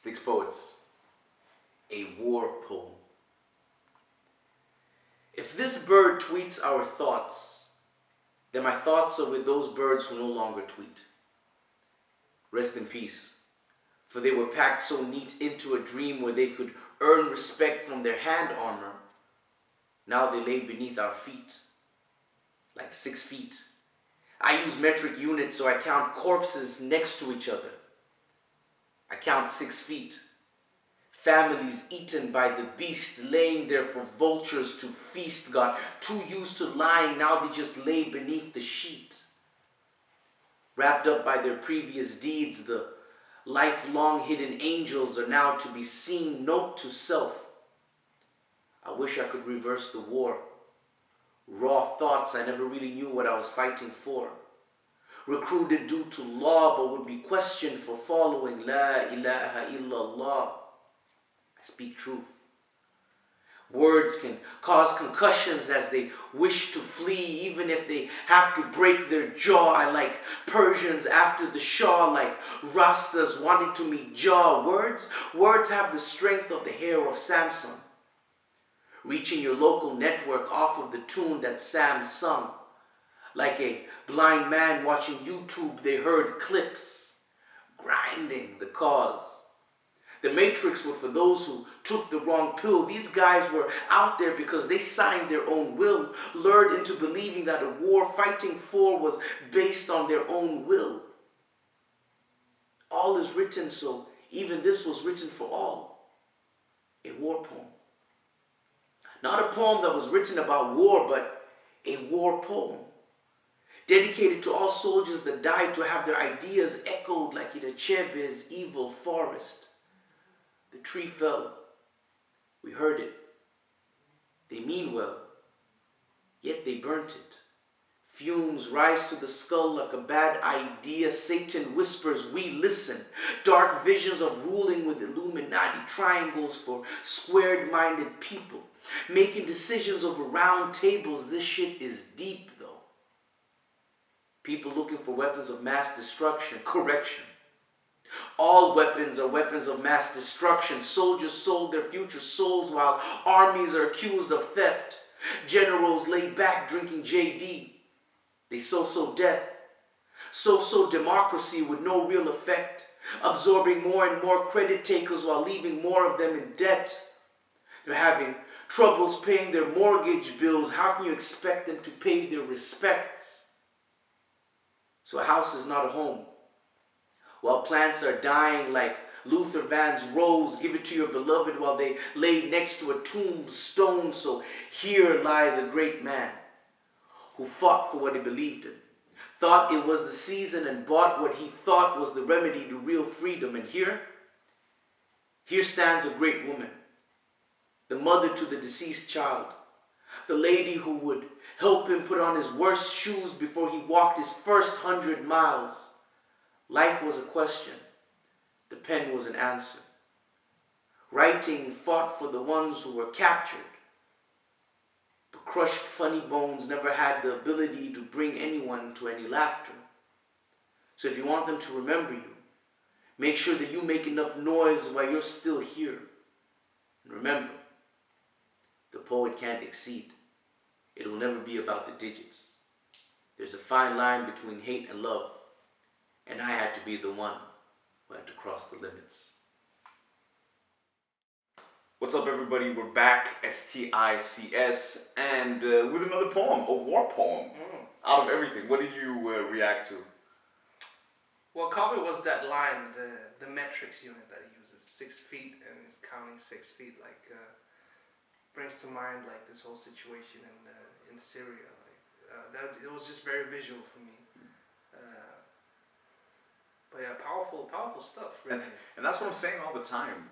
S.T.I.C.S-Poets, a war poem. If this bird tweets our thoughts, then my thoughts are with those birds who no longer tweet. Rest in peace, for they were packed so neat into a dream where they could earn respect from their hand armor. Now they lay beneath our feet, like 6 feet. I use metric units, so I count corpses next to each other. I count 6 feet. Families eaten by the beast, laying there for vultures to feast, got too used to lying, now they just lay beneath the sheet. Wrapped up by their previous deeds, the lifelong hidden angels are now to be seen. Note to self, I wish I could reverse the war. Raw thoughts, I never really knew what I was fighting for. Recruited due to law, but would be questioned for following La ilaha illallah. I speak truth. Words can cause concussions as they wish to flee, even if they have to break their jaw. I like Persians after the Shah, like Rastas wanting to meet Jah. Words have the strength of the hair of Samson, reaching your local network off of the tune that Sam sung. Like a blind man watching YouTube, they heard clips, grinding the cause. The Matrix were for those who took the wrong pill. These guys were out there because they signed their own will, lured into believing that a war fighting for was based on their own will. All is written, so even this was written for all. A war poem. Not a poem that was written about war, but a war poem. Dedicated to all soldiers that died to have their ideas echoed like in Achebe's evil forest. The tree fell. We heard it. They mean well, yet they burnt it. Fumes rise to the skull like a bad idea. Satan whispers, we listen. Dark visions of ruling with Illuminati triangles for squared-minded people. Making decisions over round tables. This shit is deep, though. People looking for weapons of mass destruction. Correction. All weapons are weapons of mass destruction. Soldiers sold their future souls while armies are accused of theft. Generals lay back drinking JD. They so death. So democracy with no real effect. Absorbing more and more credit takers while leaving more of them in debt. They're having troubles paying their mortgage bills. How can you expect them to pay their respects? So a house is not a home. While plants are dying like Luther Van's rose, give it to your beloved while they lay next to a tombstone. So here lies a great man who fought for what he believed in, thought it was the season and bought what he thought was the remedy to real freedom. And here stands a great woman, the mother to the deceased child, the lady who would help him put on his worst shoes before he walked his first 100 miles. Life was a question. The pen was an answer. Writing fought for the ones who were captured. But crushed funny bones never had the ability to bring anyone to any laughter. So if you want them to remember you, make sure that you make enough noise while you're still here. And remember, the poet can't exceed. It will never be about the digits. There's a fine line between hate and love. And I had to be the one who had to cross the limits. What's up, everybody? We're back, S.T.I.C.S. and with another poem, a war poem. Out of everything, what did you react to? Well, Kobe was that line, the metrics unit that he uses, 6 feet, and he's counting 6 feet. Like brings to mind like this whole situation in Syria. Like it was just very visual for me. But yeah, powerful stuff, really. And that's what I'm saying all the time.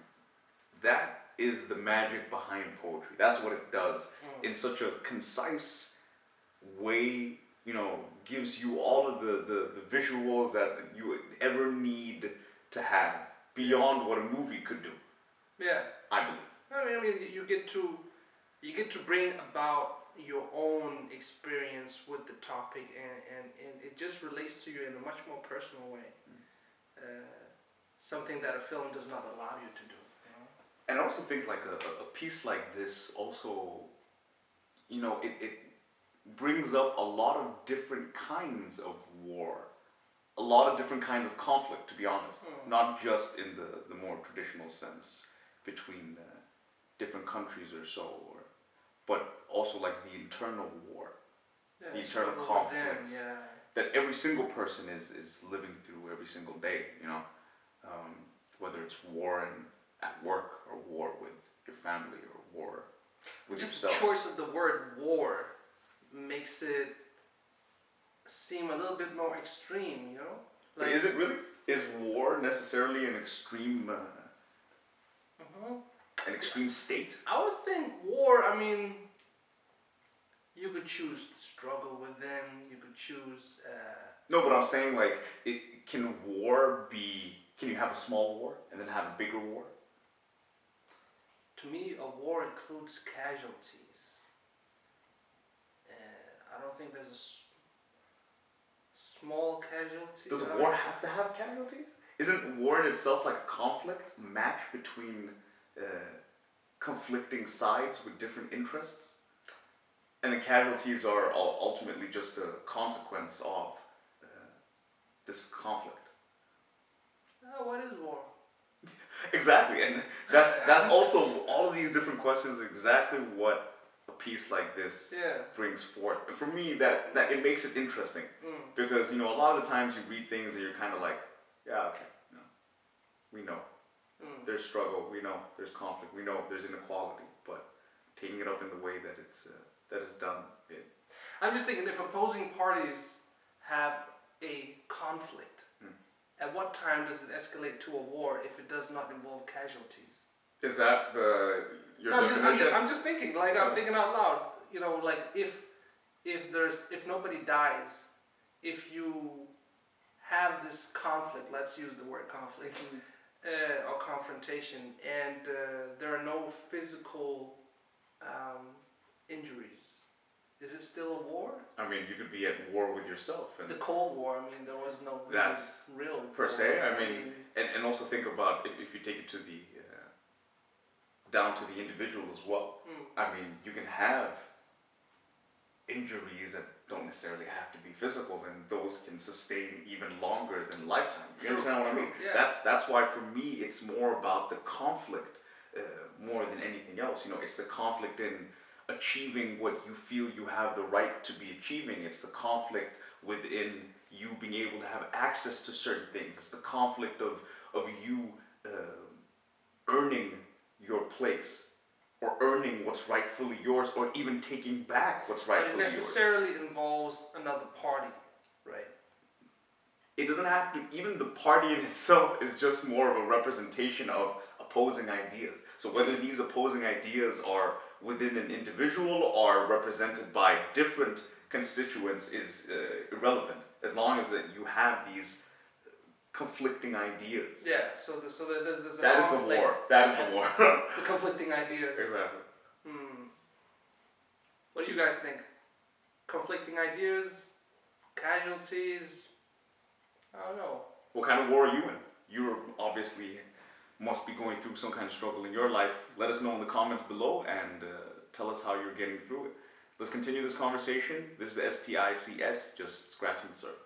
That is the magic behind poetry. That's what it does. In such a concise way, you know, gives you all of the visuals that you would ever need to have beyond what a movie could do. Yeah. I believe. I mean, you get to bring about your own experience with the topic, and it just relates to you in a much more personal way. something that a film does not allow you to do. You know? And I also think like a piece like this also, it brings up a lot of different kinds of war, a lot of different kinds of conflict, to be honest. Not just in the more traditional sense between different countries or so, but also like the internal war, Yeah, the internal struggle conflicts within, yeah. that every single person is living through every single day, whether it's war at work or war with your family or war with Just yourself. the choice of the word war makes it seem a little bit more extreme, you know? But is it really? Is war necessarily an extreme an extreme state? I would think war, I mean, you could choose to struggle within, you could choose... No, but I'm saying like, can war be? Can you have a small war and then have a bigger war? To me, a war includes casualties. I don't think there's a small casualty. Does a war have to have casualties? Isn't war in itself like a conflict match between conflicting sides with different interests? And the casualties are ultimately just a consequence of this conflict. What is war? Exactly, and that's also all of these different questions. Exactly what a piece like this brings forth. And for me, that it makes it interesting because a lot of the times you read things and you're kind of like, yeah, okay, we know there's struggle, we know there's conflict, we know there's inequality, but taking it up in the way that it's done. I'm just thinking, if opposing parties have a conflict, at what time does it escalate to a war if it does not involve casualties? Is that your definition? I'm just thinking, like I'm thinking out loud. Like if nobody dies, if you have this conflict, let's use the word conflict, or confrontation, and there are no physical injuries. Is it still a war? I mean, you could be at war with yourself. And the Cold War, I mean, there was no real per se. I mean, and also think about if you take it to the down to the individual as well. I mean, you can have injuries that don't necessarily have to be physical, and those can sustain even longer than lifetime. You understand what I mean? Yeah. That's why for me it's more about the conflict more than anything else. It's the conflict in achieving what you feel you have the right to be achieving. It's the conflict within you being able to have access to certain things. It's the conflict of you earning your place, or earning what's rightfully yours, or even taking back what's rightfully yours. But it necessarily involves another party, right? It doesn't have to. Even the party in itself is just more of a representation of opposing ideas. So whether these opposing ideas are within an individual or represented by different constituents is irrelevant, as long as that you have these conflicting ideas. Yeah, so there's a that is conflict. the war. That is the war. The conflicting ideas. Exactly. What do you guys think? Conflicting ideas, casualties? I don't know. What kind of war are you in? You obviously must be going through some kind of struggle in your life. Let us know in the comments below and tell us how you're getting through it. Let's continue this conversation. This is S.T.I.C.S. just scratching the surface.